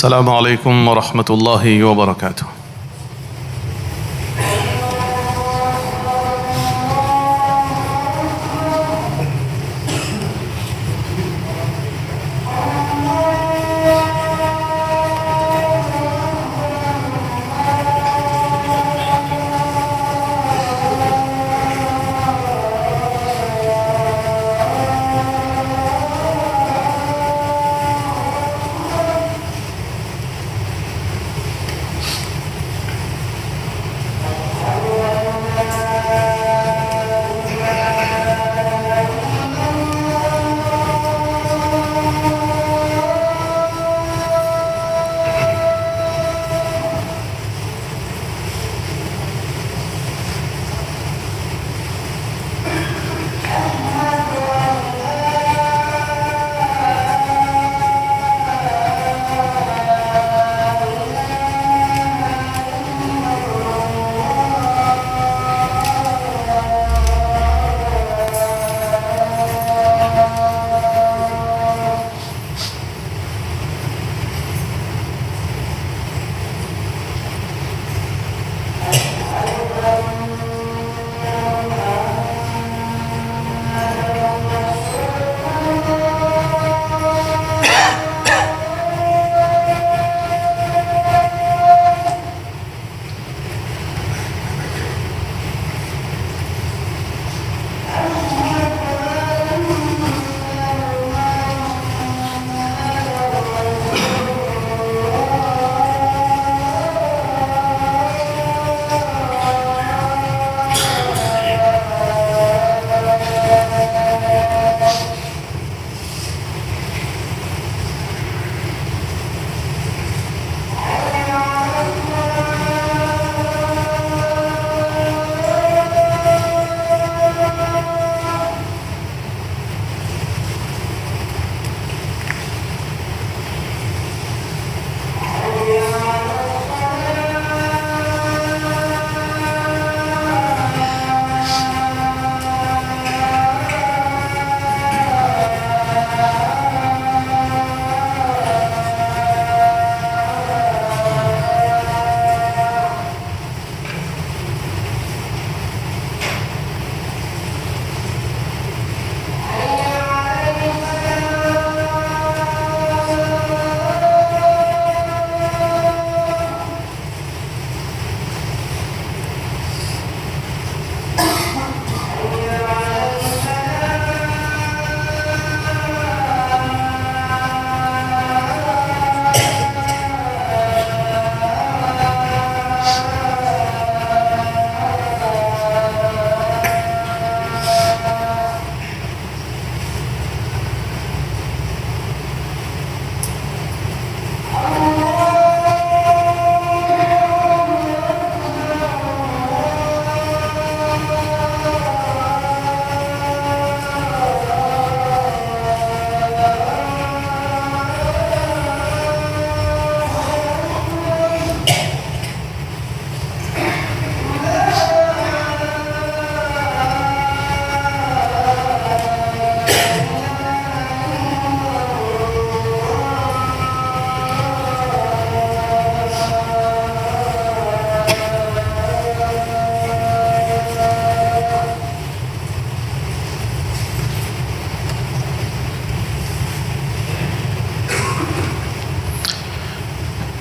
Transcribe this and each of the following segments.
السلام عليكم ورحمة الله وبركاته.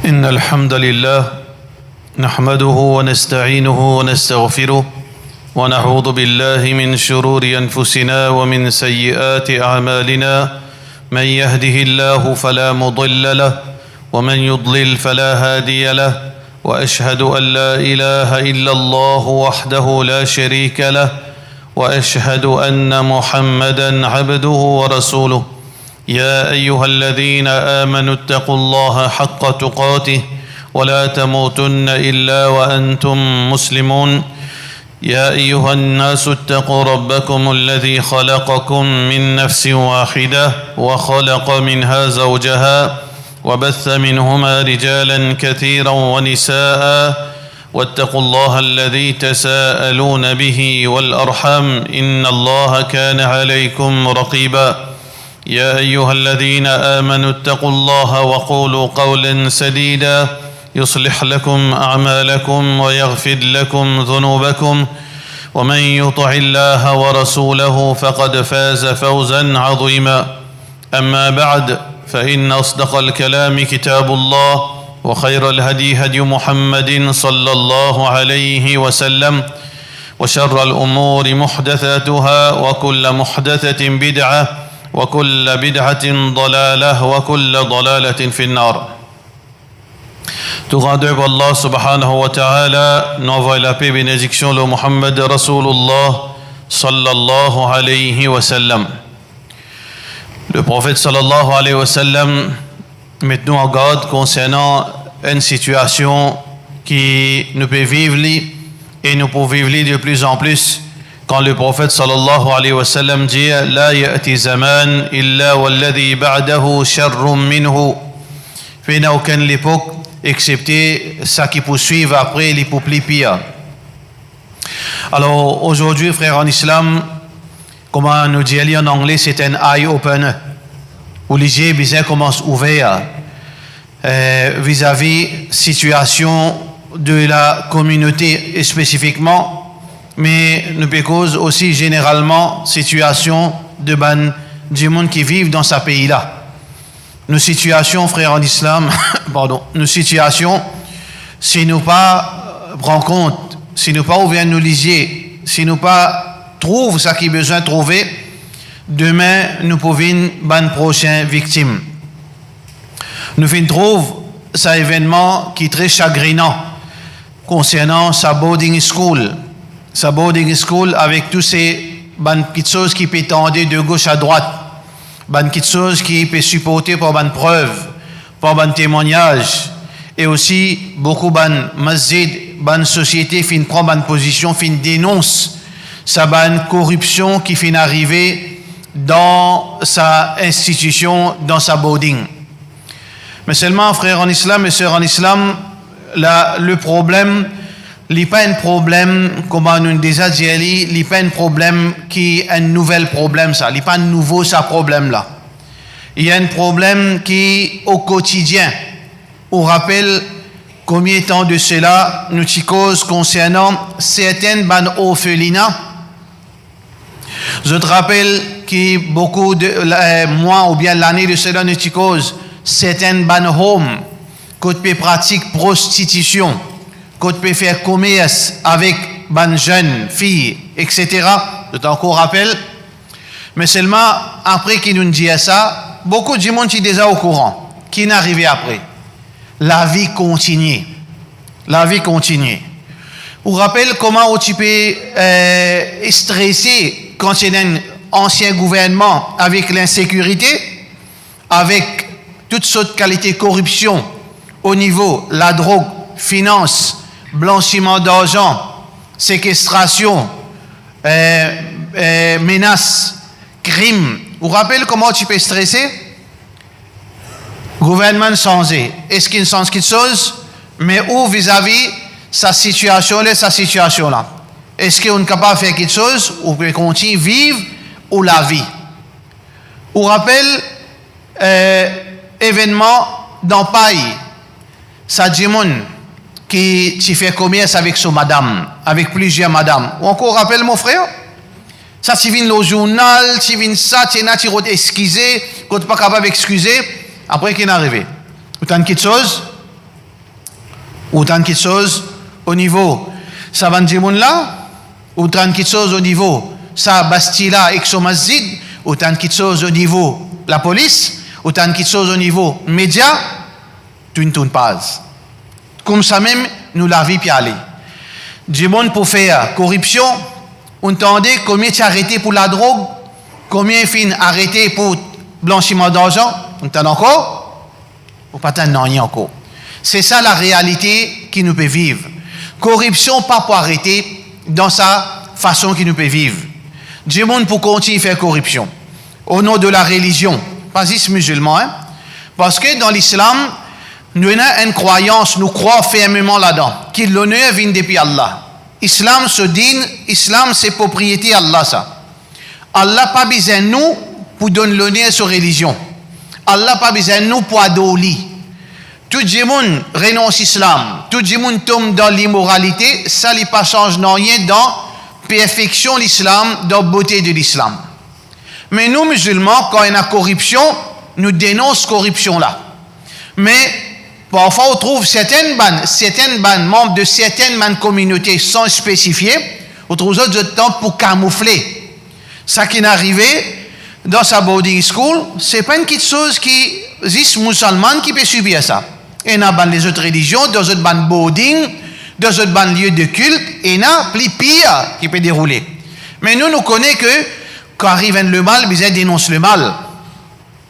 إن الحمد لله نحمده ونستعينه ونستغفره ونعوذ بالله من شرور أنفسنا ومن سيئات أعمالنا. من يهده الله فلا مضل له ومن يضلل فلا هادي له، وأشهد أن لا إله إلا الله وحده لا شريك له، وأشهد أن محمدًا عبده ورسوله. يا أيها الذين آمنوا اتقوا الله حق تقاته ولا تموتن إلا وأنتم مسلمون. يا أيها الناس اتقوا ربكم الذي خلقكم من نفس واحدة وخلق منها زوجها وبث منهما رجالا كثيرا ونساء، واتقوا الله الذي تساءلون به والأرحام إن الله كان عليكم رقيبا. يا أيها الذين آمنوا اتقوا الله وقولوا قولا سديدا يصلح لكم أعمالكم ويغفر لكم ذنوبكم ومن يطع الله ورسوله فقد فاز فوزا عظيما أما بعد فإن أصدق الكلام كتاب الله وخير الهدي هدي محمد صلى الله عليه وسلم وشر الأمور محدثاتها وكل محدثة بدعة وكل بدعة ضلالة وكل ضلالة في النار. Tout grandeur pour Allah subhanahu wa ta'ala, nous envoie la paix et bénédiction le Muhammad Rasulullah sallallahu alayhi wa sallam. Le prophète sallallahu alayhi wa sallam met nous en garde concernant une situation qui nous peut vivre et nous pouvons vivre de plus en plus quand le prophète sallallahu alayhi wa sallam dit la ya'ti zaman illa walladhi ba'dahu sharrun minhu. Il n'y a aucune époque excepté ça qui poursuit après les plus pires. Alors aujourd'hui, frères en islam, comment nous dire en anglais, c'est un eye-opener. Où les yeux bien commencent ouverts vis-à-vis situation de la communauté spécifiquement, mais nous cause aussi généralement situation de du monde qui vivent dans ce pays-là. Nos situations, frères en islam, nos situations, si nous pas prend compte, si nous pas ouvert nos lisiers, si nous pas trouve ce qui est besoin de trouver, demain nous pouvons ban prochain victime. Nous fin trouve cet événement qui est très chagrinant concernant sa boarding school avec tous ces petites choses qui peut tendre de gauche à droite. Ban petites choses qui peut supporter par ban preuve, par ban témoignage, et aussi beaucoup ban masjid, ban société fin prend ban position, fin dénonce sa ban corruption qui fin arriver dans sa institution, dans sa boarding. Mais seulement, frères en islam et sœurs en islam, le problème, il n'y a pas un problème, comme on nous déjà dit, il n'y a pas un problème qui est un nouvel problème, ça. Il n'y a pas un nouveau, ça, problème-là. Il y a un problème qui, au quotidien, on rappelle combien de temps de cela nous t'y cause concernant certaines ban orphelinats. Je te rappelle que beaucoup de mois ou bien l'année de cela nous t'y cause certaines ban homes, côté pratique prostitution, qu'on peut faire commerce avec ban jeunes filles, etc. Je t'en rappelle. Mais seulement après qu'il nous dit ça, beaucoup de monde qui est déjà au courant, qui n'est arrivé après. La vie continue. La vie continue. Vous rappelez comment tu peux stresser quand c'est un ancien gouvernement avec l'insécurité, avec toutes sortes de qualités de corruption au niveau la drogue, finance, blanchiment d'argent, séquestration, menaces, crimes. Vous rappelez comment tu peux stresser? Gouvernement changé. Est-ce qu'il change quelque chose? Mais où vis-à-vis sa situation-là? Est-ce qu'on est capable de faire quelque chose ou peut continuer à vivre ou la vie? Vous rappelez événement dans le pays, ça dit qui fait commerce avec son madame, avec plusieurs madames. Ou encore rappelle mon frère? Ça, tu viens au journal, tu viens ça, tu viens, tu vas excuser, quand tu n'es pas capable d'excuser, après qu'il est arrivé. Ou tant quelque chose au niveau, ça va dire là, ou tant quelque chose au niveau, ça Bastille là, avec son masjid, ou tant quelque chose au niveau la police, ou tant quelque chose au niveau média, tu ne tournes pas. Comme ça même, nous la vie puis aller. Du monde pour faire corruption, on entendait combien tu as arrêté pour la drogue, combien fin arrêté pour blanchiment d'argent, on entend encore, ou pas tant rien encore. C'est ça la réalité qui nous peut vivre. Corruption pas pour arrêter dans sa façon qui nous peut vivre. Du monde pour continuer à faire corruption au nom de la religion, pas juste musulman, hein? Parce que dans l'islam, nous avons une croyance, nous croyons fermement là-dedans, que l'honneur vient depuis Allah. Islam se dit, islam c'est propriété Allah ça. Allah pas besoin nous pour donner l'honneur sur religion. Allah pas besoin de nous pour adorer. Tout le monde renonce l'islam, tout le monde tombe dans l'immoralité, ça ne pas change rien dans perfection de l'islam, dans la beauté de l'islam. Mais nous, musulmans, quand il y a corruption, nous dénonçons corruption là. Mais parfois, on trouve certaines bandes, membres de certaines communautés sans spécifier, on trouve d'autres temps pour camoufler. Ça qui est arrivé dans sa boarding school, ce n'est pas une petite chose qui existe musulmane qui peut subir ça. Et dans les autres religions, dans les autres bandes boarding, dans les autres lieux de culte, et il y a plus pire qui peut dérouler. Mais nous connaissons que quand arrive le mal, bizarre dénonce le mal.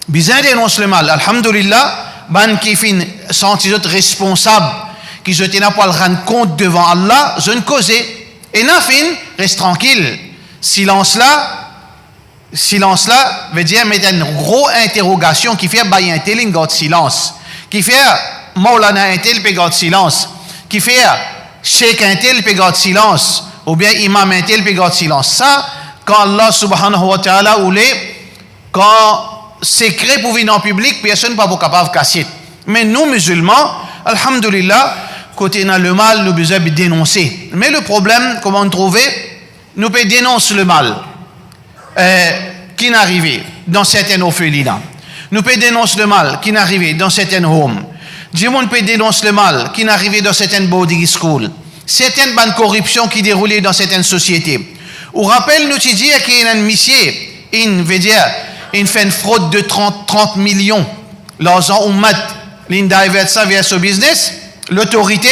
Bizarre dénonce le mal. Alhamdulillah, ban qui fin sentis autres responsables, qui se tiennent pour le rendre compte devant Allah, je ne cause. Et na fin, reste tranquille. Silence là veut dire mettre une grosse interrogation qui fait bailler un tel garde silence, qui fait Maulana un tel peut garde silence, qui fait Cheikh un tel peut garde silence, ou bien Imam un tel peut garde silence. Ça, quand Allah subhanahu wa ta'ala voulait, quand secret pour venir en public, personne n'est pas capable de casser. Mais nous, musulmans, alhamdulillah, côté dans le mal, nous besoin de dénoncer. Mais le problème, comment on trouve, nous pouvons dénoncer le mal qui est arrivé dans certaines orphelinats. Nous pouvons dénoncer le mal qui est arrivé dans certaines homes. Du monde peut dénoncer le mal qui est arrivé dans certaines boarding schools. Certaines bandes de corruption qui déroulaient dans certaines sociétés. On rappelle, nous dit qu'il y a un monsieur, il fait une fraude de 30 millions. L'argent, on met, il divert ça vers ce business. L'autorité,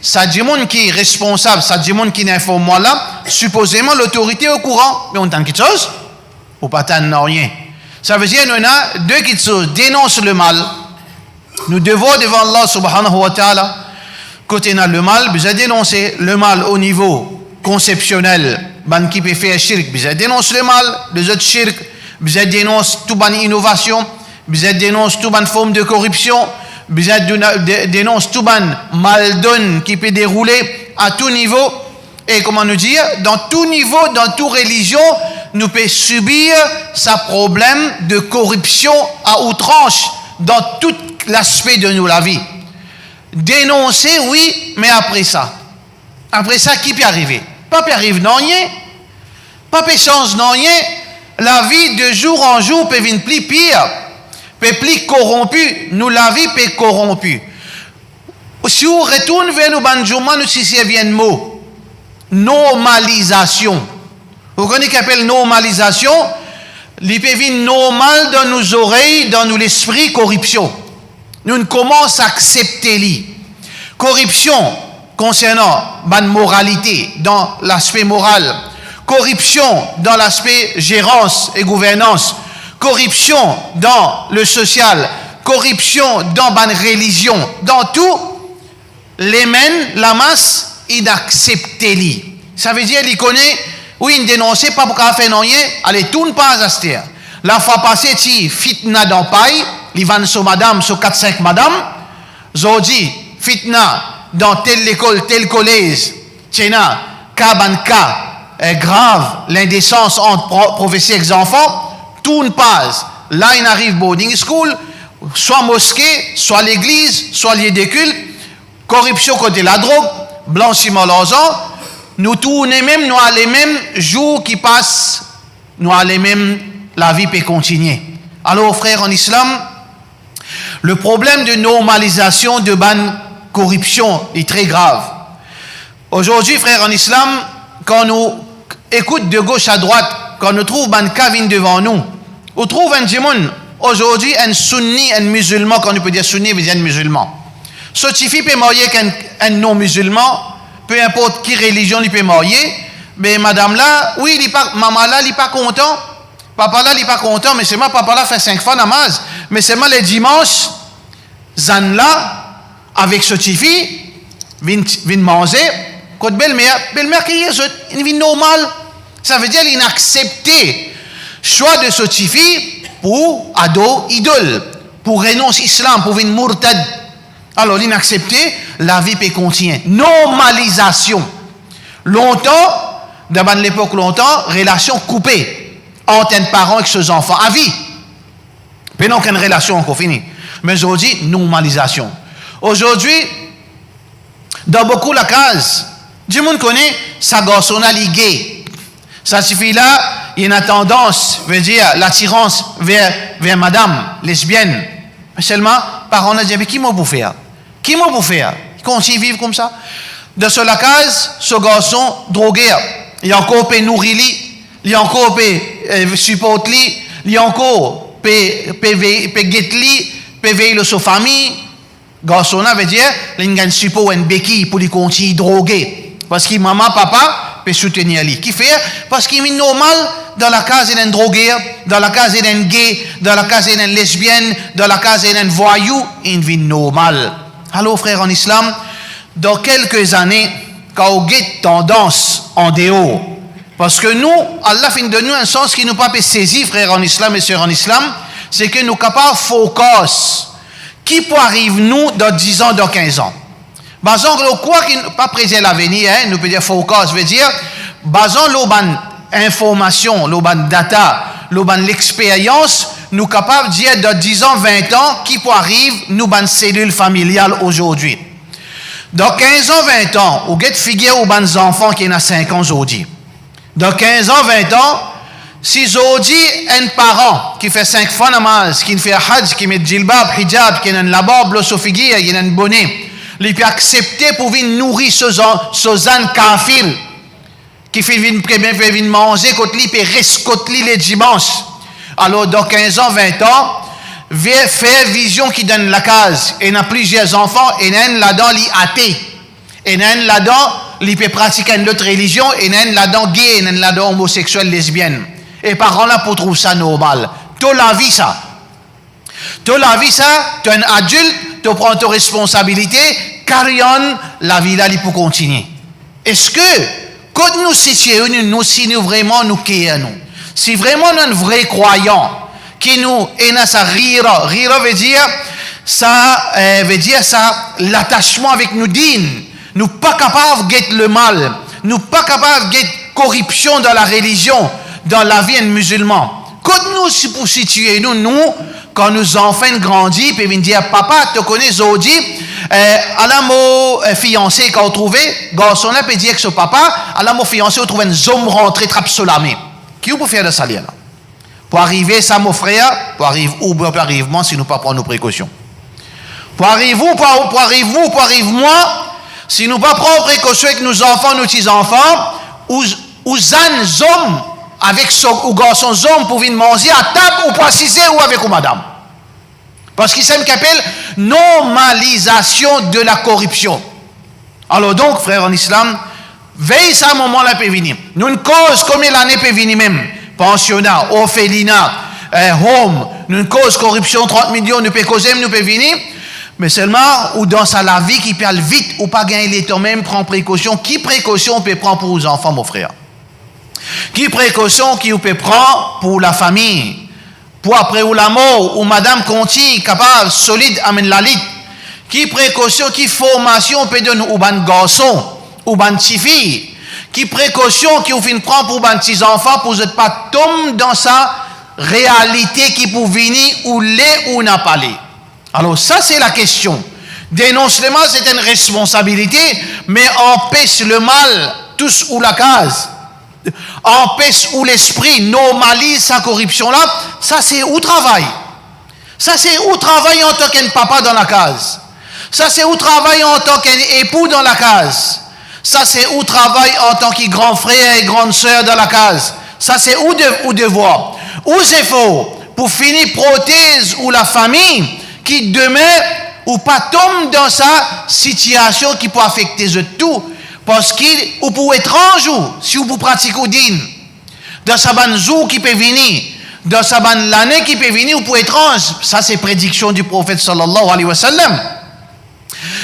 ça dit monde qui est responsable, ça dit monde qui n'informe moi là, supposément l'autorité est au courant. Mais on entend quelque chose, ou pas tant rien. Ça veut dire qu'il y a deux petites choses. Dénonce le mal. Nous devons devant Allah subhanahu wa ta'ala, côté dans le mal, vous dénoncer le mal au niveau conceptionnel. Ban qui peut faire shirk, vous dénonce le mal, les autres shirk, vous dénonce toute bonne innovation, vous dénonce toute bonne forme de corruption, vous dénonce toute bonne maldonne qui peut dérouler à tout niveau. Et comment nous dire, dans tout niveau, dans toute religion, nous pouvons subir ce problème de corruption à outrance dans tout l'aspect de nous, la vie. Dénoncer, oui, mais après ça, qui peut arriver? Pas peut arriver, non, rien. Pas peut changer, non, rien. La vie de jour en jour peut venir plus pire, peut plus corrompue. Nous, la vie peut corrompue. Si on retourne vers nous, banjouma, nous, si c'est bien le mot, normalisation. Vous connaissez ce qu'on appelle normalisation? Il peut venir normal dans nos oreilles, dans nos esprits, corruption. Nous commençons à accepter lui. Corruption concernant la moralité, dans l'aspect moral. Corruption dans l'aspect gérance et gouvernance. Corruption dans le social. Corruption dans la religion. Dans tout, les mènes, la masse, il accepte lui. Ça veut dire qu'il connaît, oui, il dénonce pas pour faire non rien, allez, tourne pas à cette. La fois passée, tu fitna dans paille, il va sur madame, sur 4-5 madame, Zodi, fitna dans telle école, tel collège, tiena, cas grave, l'indécence entre professeurs et enfants, tourne pas. Là, il arrive boarding school, soit mosquée, soit l'église, soit lieu de culte, corruption côté la drogue, blanchiment l'argent, nous tournons même, nous allons les mêmes jours qui passent, nous allons les mêmes, la vie peut continuer. Alors, frères en islam, le problème de normalisation de ban corruption est très grave. Aujourd'hui, frères en islam, quand nous écoutons de gauche à droite, quand nous trouvons ban cavine devant nous, on trouve un djimoun, aujourd'hui, un sunni, un musulman, quand on peut dire sunni, veut dire un musulman. Ce suffit peut marier qu'un non-musulman, peu importe qui religion il peut marier, mais madame là, oui, maman là, il n'est pas content, papa là, il n'est pas content, mais c'est moi, papa là fait 5 fois namaz, mais c'est moi les dimanches, zan là, avec ce tifi, vient manger, côté belle-mère qui est une vie normale, ça veut dire qu'il a accepté choix de ce tifi pour ado idole, pour renoncer islam, pour venir murtad. Alors, l'inaccepté, la vie peut continuer. Normalisation. Longtemps, dans l'époque longtemps, relation coupée. entre un parent et ses enfants, à vie. Mais non, qu'une relation encore finie. Mais aujourd'hui, normalisation. Aujourd'hui, dans beaucoup de cases, tout le monde connaît sa garçon gay. Ça suffit là, il y a une tendance, veut dire l'attirance vers madame lesbienne. Mais seulement, parents ont dit, mais qui m'a pour faire? Qui m'a pour faire? Ils continuent à vivre comme ça. Dans ce case, ce garçon drogué, il y a encore peut nourrir, il y a encore peut supporter, il y a encore peut guetter, peut veiller sur sa famille. Garçon veut dire, il y a un support, une béquille pour lui continuer à droguer. Parce que maman, papa, peut soutenir lui. Qui fait? Parce qu'il est normal dans la case d'un drogué, dans la case d'un gay, dans la case d'une lesbienne, dans la case d'un voyou, une vie normale. Alors, frère en islam, dans quelques années, quand on a tendance en dehors, parce que nous, Allah fait de nous un sens qui nous pas saisir, frère en islam et sœurs en islam, c'est que nous sommes capables de focus. Qui peut arriver nous dans 10 ans, dans 15 ans? Basant le quoi qui pas présent l'avenir, hein, nous peut dire focus, veut dire, basant l'oban information, l'oban data, l'oban l'expérience, nous capables de dire dans 10 ans, 20 ans, qui peut arriver nous ban cellule familiale aujourd'hui. Dans 15 ans, 20 ans, vous avez figure aux bons enfants qui ont 5 ans aujourd'hui. Dans 15 ans, 20 ans, si aujourd'hui un parent qui fait 5 fois namaz, qui fait hajj, qui met djilbab, hijab, qui a une barbe, qui a une bonnet, il peut accepter pour venir nourrir ce âne kafir, qui fait venir manger, quand il peut rescoter les dimanches. Alors dans 15 ans, 20 ans, faire vision qui donne la case. Et il y a plusieurs enfants, et il y a là-dedans, il est athée. Et il y a là-dedans, il peut pratiquer une autre religion, et il y a là-dedans gay, et il y a là-dedans homosexuel, lesbienne. Et les parents là pour trouver ça normal. Toute la vie ça. Toute la vie ça, tu es un adulte, tu prends tes responsabilités, carry on, la vie là, il peut continuer. Est-ce que, quand nous situons, nous, si nous vraiment nous créons, si vraiment nous sommes vrais croyants, qui nous et ça rira veut dire ça l'attachement avec nous dînes, nous pas capables de guetter le mal, nous pas capables de guetter corruption dans la religion, dans la vie musulmane. Quand nous pour situer nous quand nos enfants grandissent puis ils disent papa tu connais Zodi à la mot fiancé quand on trouvait garçon là peut dire que ce papa à la mot fiancé on trouve un homme rentré trappe solamé qui vous peut faire de ça là. Pour arriver, ça, mon frère, pour arriver où, pour arriver moi, si nous ne pas prendre nos précautions. Pour arriver où, pour arriver moi, si nous ne pas prendre précautions avec nos enfants, nos petits-enfants, ou hommes, avec ou garçons hommes pour venir manger à table, ou pour assister, ou avec ou madame. Parce qu'il s'aime qu'appelle normalisation de la corruption. Alors donc, frère en islam, veille ça, un moment là peut venir. Nous, une cause, combien l'année peut venir même? Pensionnat, orphelinat, home, une cause corruption, 30 millions, nous peut causer, nous peut venir, mais seulement, ou dans sa la vie qui parle vite, ou pas gagner les temps même, prend précaution. Qui précaution peut prendre pour les enfants, mon frère? Qui précaution qui peut prendre pour la famille? Pour après ou la mort, ou madame Conti, capable, solide, amène la lit. Qui précaution, qui formation peut donner aux ban garçons, aux ban petits filles? Qui précaution qui vous fin prendre pour les petits enfants pour ne pas tomber dans sa réalité qui peut venir ou l'est ou n'a pas l'est. Alors ça c'est la question. Dénoncement c'est une responsabilité, mais empêche le mal tous ou la case. Empêche ou l'esprit normalise sa corruption là. Ça c'est où travail. Ça c'est où travail en tant qu'un papa dans la case. Ça c'est où travail en tant qu'un époux dans la case. Ça, c'est où travail en tant que grand frère et grande sœur dans la case. Ça, c'est où devoir. Où c'est faux. Pour finir, prothèse ou la famille qui demeure ou pas tombe dans sa situation qui peut affecter tout. Parce qu'il, ou pour étrange, si vous pratiquez au din, dans sa bonne jour qui peut venir, dans sa bonne l'année qui peut venir, ou pour étrange. Ça, c'est prédiction du prophète sallallahu alayhi wa sallam.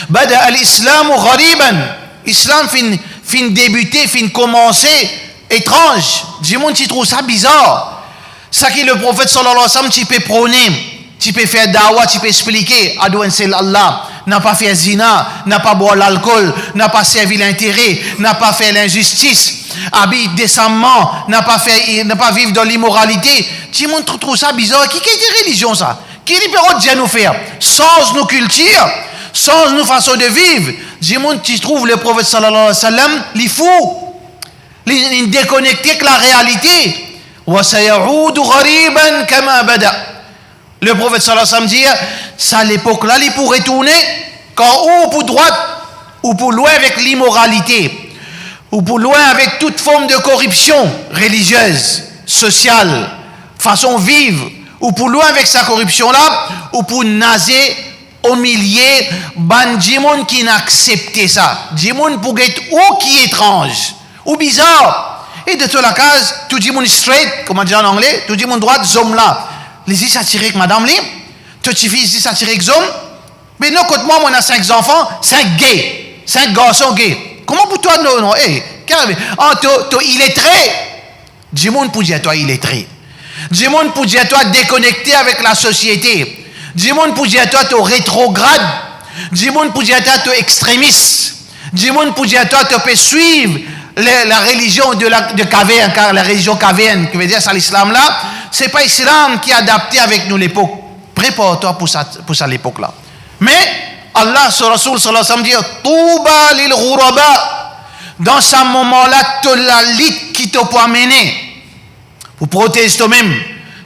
Bada al-Islam ghariban. Islam fin débuter, fin commencer, étrange. Du monde qui trouve ça bizarre. Ça qui le prophète sallallahu alayhi wa sallam, tu peux prôner, tu peux faire dawa, tu peux expliquer, adouan c'est Allah, n'a pas fait zina, n'a pas boire l'alcool, n'a pas servi l'intérêt, n'a pas fait l'injustice, habille décemment, n'a pas vivre dans l'immoralité. Tu monde trouve ça bizarre. Qui est des religions ça? Qui est période Dieu nous faire? Sans nos cultures, sans nos façons de vivre. Du monde tu trouves le prophète sallallahu alayhi wa sallam, il fou, il déconnecté avec la réalité. Wa sayaudu ghariban kama bada. Le prophète sallallahu alayhi wa sallam dit, ça à l'époque là, il pourrait tourner quand ou pour droite ou pour loin avec l'immoralité, ou pour loin avec toute forme de corruption religieuse, sociale, façon vivre, ou pour loin avec sa corruption là, ou pour naser, humilier, ban djimoun qui n'accepte ça, djimoun pour être ou qui est étrange, ou bizarre, et de toute la case, tout djimoun straight, comme on dit en anglais, tout djimoun droite, zom là, les is attirés avec madame li, tout fils is attirés avec zom, mais non, quand moi, on a 5 enfants, 5 gays, 5 garçons gays. Comment pour toi, non, carrément. Il est très. Du monde pour dire toi, il est très. Du monde pour dire toi, déconnecté avec la société. Du monde pour dire toi, tu es rétrograde. Du monde pour dire toi, tu es extrémiste. Du monde pour dire toi, tu peux suivre la religion de caverne, car la religion caverne, qui veut dire ça, l'islam là, c'est pas l'islam qui est adapté avec nous l'époque. Prépare-toi pour ça l'époque là. Mais Allah, ce Rasoul sallallahu alayhi wa sallam dit Touba lil ghuraba. Dans ce moment-là, tu la lit qui te peut amener pour protéger toi-même,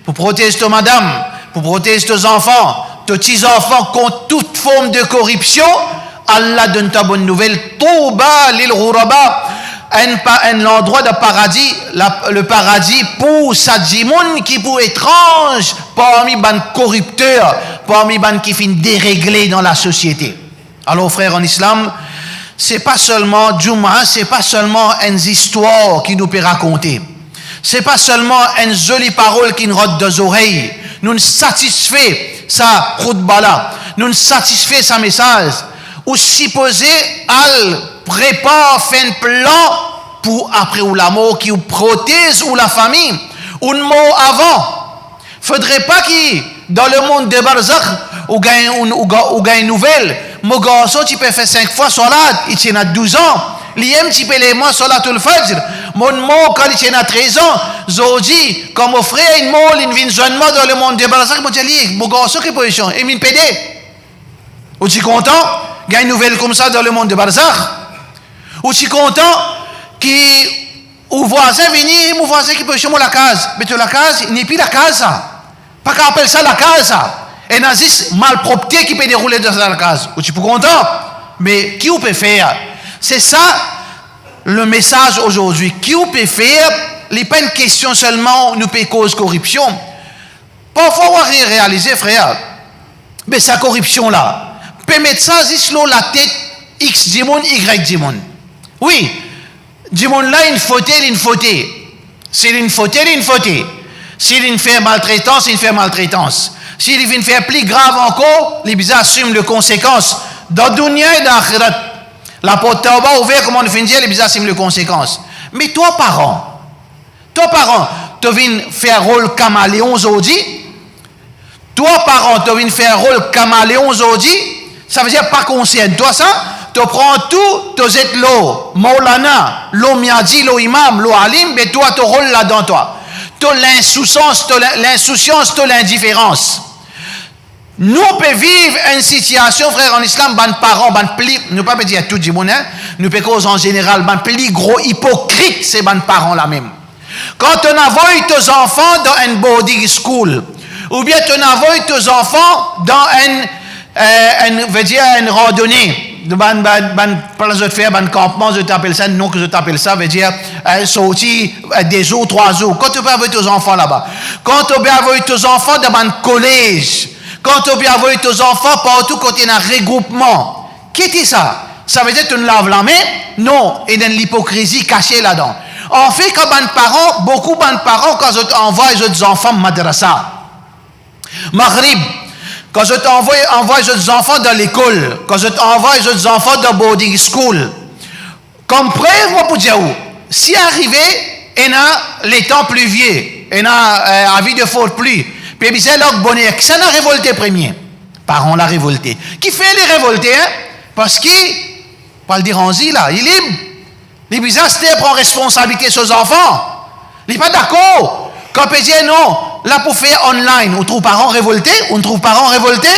pour protéger ta madame, pour protéger tes enfants, tes petits-enfants contre toute forme de corruption. Allah donne ta bonne nouvelle. Touba lil ghuraba. Un endroit de paradis, le paradis pour sa djimoun qui pour étrange parmi les corrupteurs, parmi les qui finissent déréglés dans la société. Alors frères en islam, c'est pas seulement Jum'a, c'est pas seulement une histoire qui nous peut raconter, c'est pas seulement une jolie parole qui nous rote des oreilles, nous satisfait sa khutba là, nous satisfait sa message, ou supposé al prépare, fait un plan pour après ou la mort qui ou protège ou la famille, ou une mort avant. Faudrait pas qu'il, dans le monde de Barzakh, ou gagne une nouvelle, mon garçon, tu peux faire 5 fois salat, il tient à 12 ans, l'IM, tu peux les mois salat tout le fajr, mon mort, quand il tient à 13 ans, Zodi, comme mon frère, une mort, il vient jeune mort dans le monde de Barzakh, mon garçon, quelle position? Il vient pédé. Ou tu es content? Gagne une nouvelle comme ça dans le monde de Barzakh? Ou tu es content qui ou voisin venir, mon voisin qui peut chez moi la case, mais la case, il n'est plus la case ça. Pas qu'on appelle ça la case ça. Et nazis malpropreté qui peut dérouler dans la case. Ou tu peux content? Mais qui ou peut faire? C'est ça le message aujourd'hui. Qui ou peut faire? Il n'est pas une question seulement nous peut cause corruption. Parfois on va réaliser frère, mais sa corruption là. Peut mettre ça sur la tête X dimon, Y dimon. Oui, dimon là, une faute. S'il une faute, il une faute. S'il fait maltraitance, il fait maltraitance. S'il vient faire plus grave encore, il assume les conséquences. Dans le dunya et dans l'akhirat. La porte tauba ouverte, comme on finit, il assume les conséquences. Mais toi, parent, tu viens faire rôle caméléon aujourd'hui. Toi, parent, tu viens faire rôle caméléon aujourd'hui. Ça veut dire pas conscient. Toi, ça, tu prends tout, tu êtes l'eau, Maulana, l'eau miadi, l'eau imam, l'eau alim, mais toi, tu rôles là-dedans, toi. Tu l'insouciance, tu l'indifférence. Nous, on peut vivre une situation, frère, en islam, ban parents, ban pli, nous ne pouvons pas dire tout du monde, hein, nous peut cause en général, ban pli gros hypocrite, c'est ban parents là même. Quand on envoie tes enfants dans un boarding school, ou bien tu envoies tes enfants dans une randonnée, un campement, je t'appelle ça, non que je t'appelle ça, veut dire sortir des jours, 3 jours. Quand tu peux avoir tes enfants là-bas, quand tu peux avoir tes enfants dans un collège, quand tu peux avoir tes enfants partout quand il y a un regroupement, qu'est-ce que ça? Ça veut dire que tu ne laves la main? Non, il y a de l'hypocrisie cachée là-dedans. En fait, quand beaucoup de parents, quand ils envoient leurs enfants madrasa, Maghrib, quand je t'envoie les enfants dans l'école, quand je t'envoie les enfants dans boarding school, comme preuve, moi pour dire, si arrivé, il y a les temps pluvieux, il y a avis de forte pluie, puis il y a l'autre bonheur, qui s'en a révolté premier? Parents l'a révolté. Qui fait les révolter, hein? Parce qu'il, pas le dire en zi là, il est libre. Les bizarres prend responsabilité sur les enfants. Il n'est pas d'accord. Quand on peut dire non, là pour faire online, on trouve parents révoltés, on trouve parents révoltés.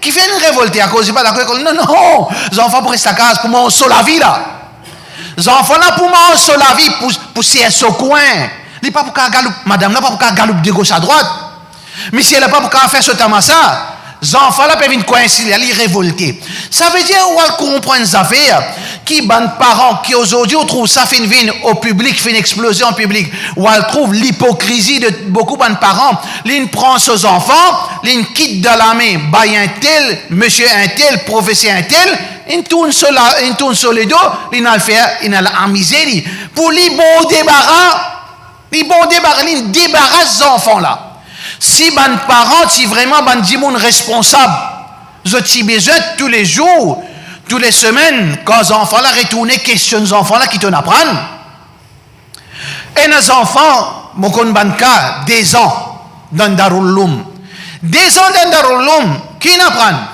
Qui fait une révolte à cause, il n'est pas d'accord. Non, non, les enfants pour rester à casa, pour manger sur la vie là. Les enfants là pour manger sur la vie, pour se au coin. Il n'est pas pour qu'elle galoupe, madame là, pas pour qu'elle galoupe de gauche à droite. Mais si elle n'est pas pour qu'elle fasse ce tamassa, les enfants là peuvent venir coïncider, ils révolter. Ça veut dire qu'on comprend une affaire qui ban parents qui aujourd'hui trouvent ça fait une vie au public, fait une explosion en public, où elle trouve l'hypocrisie de beaucoup de parents. L'une prend ses enfants, l'une quitte de la main, baille un tel, monsieur un tel, professeur un tel, il tourne sur les dos, il a le faire, il a la misère. Pour les bons débarras, il débarrasse ces enfants là. Si ban parents, si vraiment ban dit moun responsable, je t'y besoin tous les jours, toutes les semaines, quand les enfants là retournent, questionnent les enfants là qui t'en apprennent. Et les enfants, mon ban des ans dans Darul Loum. Des ans dans Darul Loum, qui n'apprennent?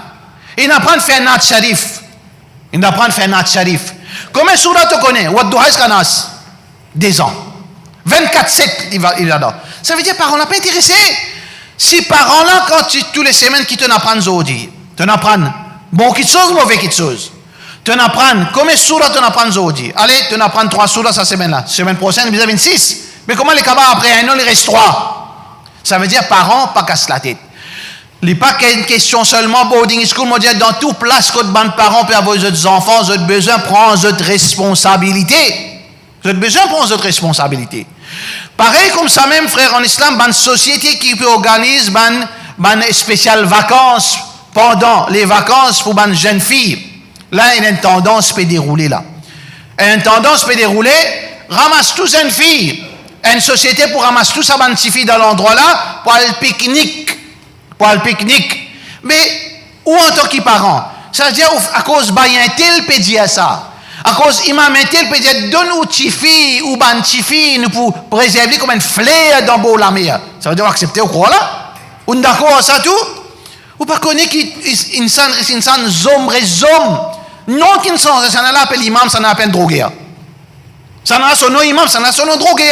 Ils apprennent à faire Nat Sharif. Ils apprennent à faire Nat Sharif. Combien de surat tu connais? Wadouhaïs Kanas? Des ans. 24/7, il adore. Ça veut dire parents n'a pas intéressé. Si parents là, quand tous les semaines qui t'en apprennent aujourd'hui, t'en apprennent bon quelque chose, mauvais quelque chose. T'en apprennent combien de surat t'en apprennent aujourd'hui? Allez, t'en apprends 3 surats cette semaine-là. Semaine prochaine, vous avez 6. Mais comment les camarades après un an, il reste 3? Ça veut dire parents, pas casse la tête. Il n'est pas qu'une question seulement boarding school, moi dire dans toute place que de parents peuvent avoir des enfants, vous avez besoin de prendre votre responsabilité. Vous avez besoin de prendre votre responsabilité. Pareil comme ça même, frère, en islam, une société qui peut organiser une spéciale vacances pendant les vacances pour une jeune fille. Là, il y a une tendance peut dérouler là. Une tendance peut dérouler, ramasse tous une fille, une société pour ramasser tous une petite fille dans l'endroit là, pour le pique-nique. Mais, où en tant que parent? Ça veut dire, à cause d'un tel peut dire ça. À cause imam un tel peut dire, donne aux petites filles ou ban petites filles pour préserver comme un flair dans beau la mer. Ça veut dire, accepter ou quoi là? On est d'accord à ça tout? Ou pas connaître qu'une zom. Non qu'une ça n'a appelé imam, ça n'a appelé drogué. Ça n'a son nom imam, ça n'a son nom drogué.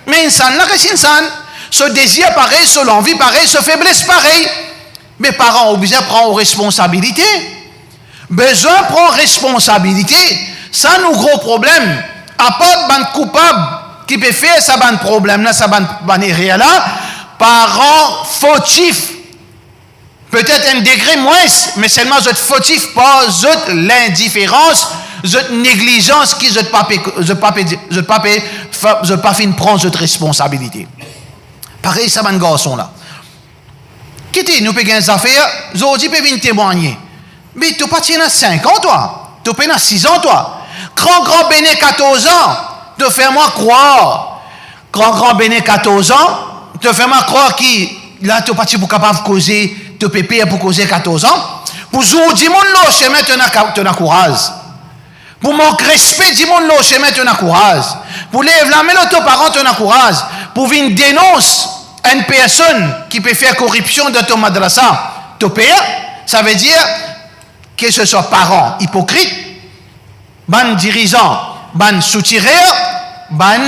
Mais une san, là, qu'est-ce qu'une san? Ce désir pareil, ce l'envie pareil, ce faiblesse pareil. Mais parents obligés prendre responsabilité. Besoin prendre responsabilité. Ça nous gros problème. À part ban coupable qui peut faire ça ban problème là, ça ban rien là. Parents fautifs. Peut-être un degré moins, mais seulement vous êtes fautifs par l'indifférence, votre négligence qui vous pas fin prendre votre responsabilité. Pareil, ça, ban garçon là. Quittez, nous payons des affaires, aujourd'hui, peut venir témoigner. Mais tu pas tiens à 5 ans, toi. Tu pas à 6 ans, toi. Grand béné 14 ans, te fais-moi croire. Grand béné 14 ans, te fais-moi croire qui, là, tu pas pour capable de causer, te pépé pour causer 14 ans. Pour aujourd'hui, mon lot, chemin, tu as courage. Pour manquer respect, dis mon lot, chemin, tu as courage. Pour lever la main de tes parents, tu as courage. Pour venir dénoncer une personne qui peut faire corruption de ton madrasa, ton père, ça veut dire que ce soit parents hypocrites, ban dirigeants, ban soutireurs, ban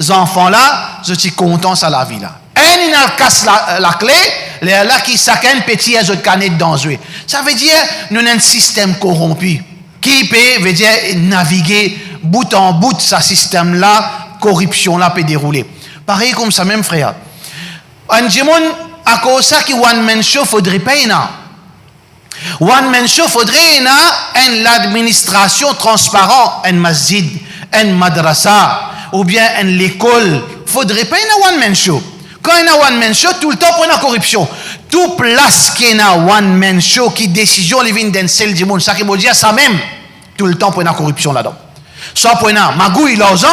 enfants là, je suis content à la vie là. Un il casse la clé, là qui s'acquenne petit à autres canettes dans eux. Ça veut dire nous avons un système corrompu qui peut veut dire naviguer bout en bout ce système là, corruption là peut dérouler. Pareil comme ça même frère. Un jimon à cause ça qui one man show faudrait pas one man show faudrait l'administration transparent un masjid un madrasa ou bien l'école faudrait pas one man show. Quand il y a one man show tout le temps pour la corruption. Tout place qu'il y a one man show qui décision les vignes d'un seul jimon ça qui veut dire ça même tout le temps pour la corruption là-dedans. Soit pour la magouille l'argent,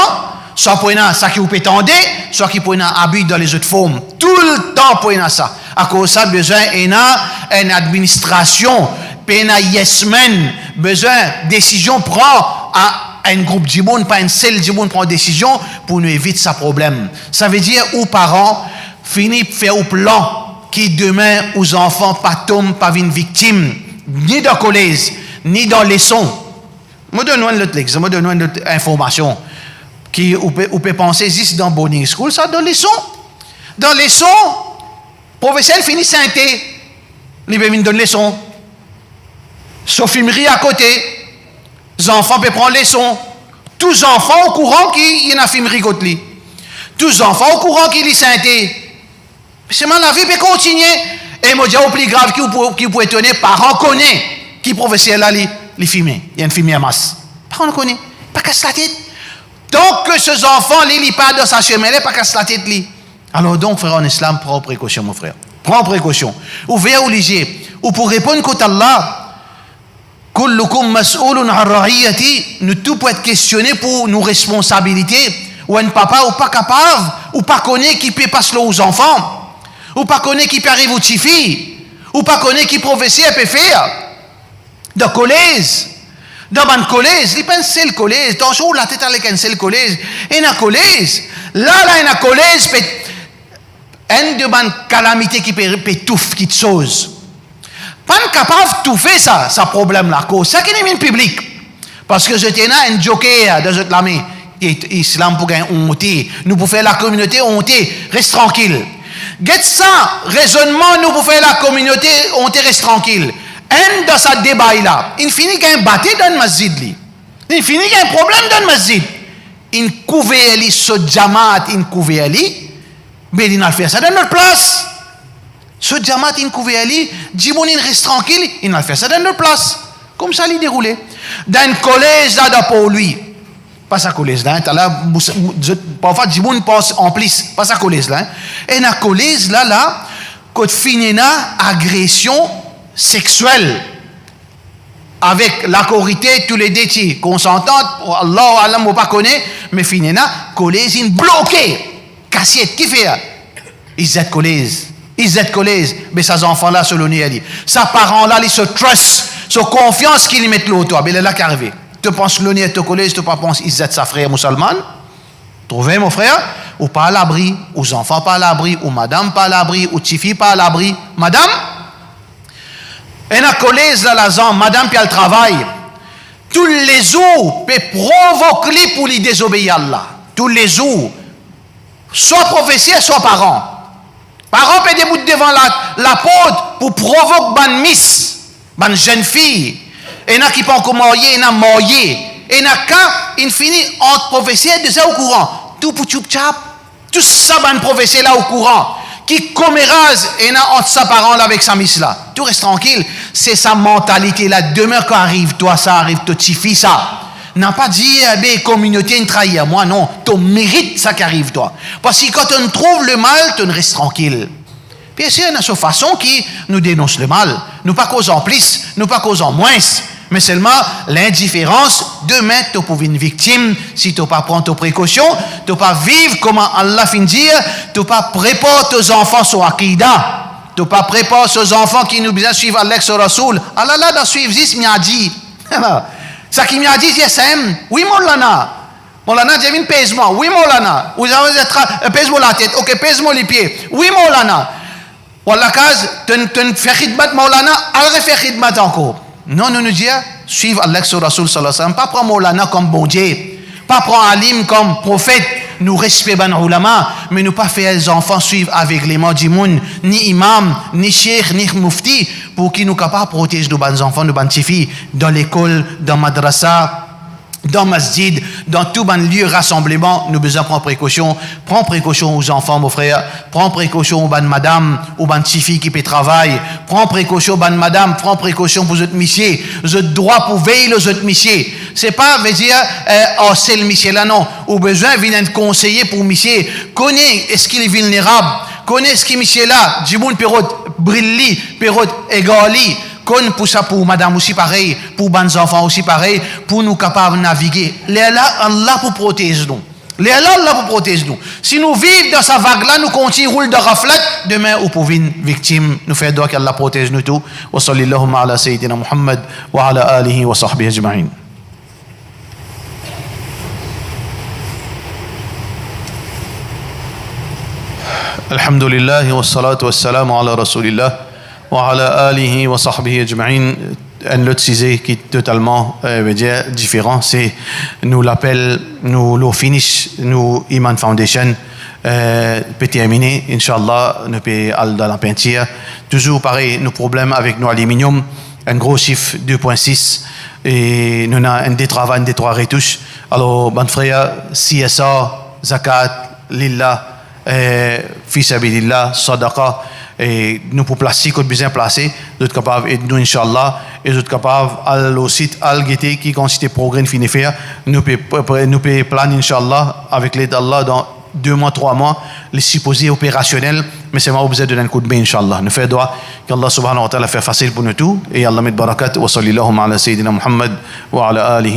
soit pour ça qui vous peut tendre, soit qui pour abus dans les autres formes. Tout le temps pour ça. À cause de ça, besoin d'une administration, une yes man, besoin de décision prend à un groupe de monde, pas un seul de monde prend décision pour nous éviter ce problème. Ça veut dire aux parents finissent de faire un plan qui demain aux enfants pas tombent, pas une victime, ni dans le collège, ni dans les sons. Je donne une autre information. qui ou peut penser juste dans boarding school, ça dans les leçons. Dans les leçons, professeur finit synthé, il peut venir donner leçons. Sofimerie à côté, les enfants peuvent prendre leçons. Tous les enfants au courant qu'il y a une fimerie côté lui. Tous les enfants au courant qu'il est synthé. C'est mal la vie peut continuer. Et moi, au plus grave qui peut étonner, parents connaissent qui professeur là, les filmer. Il y a une fumée à masse. Parents connaissent. Pas casse la tête. Tant que ces enfants, ils pas dans sa chemin, pas casse la tête. Alors donc, frère en islam, prends précaution, mon frère. Prends précaution. Ou veillez au léger. Ou pour répondre contre Allah, kullukum mas'oulun an ra'iyati, nous tout peut être questionné pour nos responsabilités. Ou un papa ou pas capable, ou pas connaît qui peut passer aux enfants, ou pas connaît qui peut arriver aux petites filles, ou pas connaît qui professeur peut faire. Dans le collège, dans le collège, il pense c'est le collège, dans le la tête avec un c'est le collège, et dans le collège, là, il y a un collège, une de bonnes calamités qui peut tout, qui chose. Pas capable de tout faire ça, ce problème-là, ça qui est public. Parce que j'étais là, un joker de cette lame, islam pour gagner honte, nous pour faire la communauté honte, reste tranquille. Get ça, raisonnement, nous pour faire la communauté honte, reste tranquille. Un dans ce débat-là, il finit qu'il y a un bâti dans le masjid. Il finit qu'il y a un problème dans le masjid. Il couvre ce jamaat, il couvre mais il n'a fait ça dans notre place. Ce jamaat, il couvre Djiboun, il reste tranquille, il n'a fait ça dans notre place. Comme ça, il déroulé. Dans un collège, là, pour lui. Pas ça collège, là. Parfois, Djiboun pense en plus. Pas ça collège, là. Et dans le collège, là, quand finit agression sexuelle avec la corité, tous les détis, consentante, Allah, Allah, ne pas connaît, mais finit collège, il bloqué. Cassiette, qui fait? Ils aident collège. Ils aident collège. Mais ces enfants-là, selon nous, ces parents-là, ils se trustent, se confiance qu'ils mettent l'autre. Mais il est là qui arrive. Tu penses que l'on est au collège, tu ne penses qu'ils aident sa frère musulman? Trouvez, mon frère? Ou pas à l'abri, aux enfants pas à l'abri, ou madame pas à l'abri, ou tifi pas à l'abri. Madame? Et dans le collège, là, la zone, madame puis elle travaille. Tous les jours, peut provoquer pour lui désobéir à Allah. Tous les jours. Soit professeur, soit parent. Parents peut debout devant la porte pour provoquer ban miss, ban jeune fille. Et n'a qui pas encore marié, et n'a marié. Et n'a qu'à, il finit entre professeurs de ça au courant. Tout pour tchoup tchap. Tout ça ban professeur là au courant. Qui commérase et n'a entre sa parent là avec sa miss là. Tout reste tranquille. C'est sa mentalité là. Demain quand arrive toi ça, arrive toi petit fils ça. N'a pas dit, communauté, ne trahir. Moi, non. Tu mérites ça qui arrive, toi. Parce que quand on trouve le mal, tu restes tranquille. Bien sûr, il y a une façon qui nous dénonce le mal. Nous pas causons plus, nous pas causons moins. Mais seulement l'indifférence, demain, tu peux une victime. Si tu pas prendre tes précautions, tu pas vivre comment Allah fin dire, tu pas préparer tes enfants sur Akida. Tu pas préparer ces enfants qui nous besoin suivre Allah sur Rasoul. Allah là, dans suivre, il m'a dit. Ça qui m'a dit, c'est oui, Molana. Molana, j'ai vu pèse-moi. Oui, Molana. Vous avez pèse-moi la tête. Ok, pèse-moi les pieds. Oui, Molana. Voilà, case, tu fais khidmat, Molana, elle fait khidmat encore. Non, nous disons, suivre Allah sur Rasoul sallallahu alayhi wa sallam. Pas prendre Molana comme bon Dieu. Pas prendre Alim comme prophète. Nous respectons les ulama, mais nous pas faire les enfants suivre aveuglément du monde, ni imam, ni cheikh, ni mufti, pour qu'ils nous capables de protéger nos bons enfants, nos bonnes filles, dans l'école, dans madrasa, dans masjid, dans tout bon lieu rassemblement. Nous besoin prendre précaution. Prends précaution aux enfants, mon frère. Prends précaution aux bonnes madame, aux bonnes filles qui peut travailler. Prends précaution aux bonnes madame. Prends précaution pour votre monsieur. Vous avez droit pour veiller les autres monsieur. C'est pas veut dire oh c'est le monsieur là non. Ou besoin vient de conseiller pour monsieur. Connais est-ce qu'il est vulnérable. Connais ce qui monsieur là. Djiboun perot brilli, perot égali. Qu'on pour ça pour madame aussi pareil, pour bons enfants aussi pareil, pour nous capables de naviguer. Allah pour protéger nous. Allah pour protéger nous. Si nous vivons dans sa vague là, nous continuons roule de raflet, demain nous pouvons une victime. Nous faisons droit qu'Allah protège nous tout. Wa sallallahu ala sayyidina Muhammad wa ala alihi wa sahbihi ajma'in. Alhamdulillah wa salatu wa salam ala rasulillah. وعلى آله وصحبه أجمعين. un autre sujet qui est totalement différent, c'est nous l'appel, nous le finish, nous Iman Foundation, peut terminer, Inch'Allah, nous peut aller dans la peinture. Toujours pareil, nos problèmes avec nos aluminium, un gros chiffre 2.6, et nous avons un des travaux, un des 3 retouches. Alors, bon frère, CSA, Zakat, Lillah, Fisabilillah, Sadaqa, et nous pour placer, qu'on besoin placer, nous sommes capables de nous, Inch'Allah, et nous sommes capables d'aller au site Al-Gete qui consiste programme fini faire, nous pouvons planer, Inch'Allah, avec l'aide d'Allah dans 2 mois, 3 mois, les supposés opérationnels, mais c'est moi besoin de donner un coup de main, Inch'Allah. Nous faisons droit qu'Allah subhanahu wa ta'ala fait facile pour nous tout, et Allah met barakat, wa sallallahu ala sayyidina Muhammad, wa ala alihi.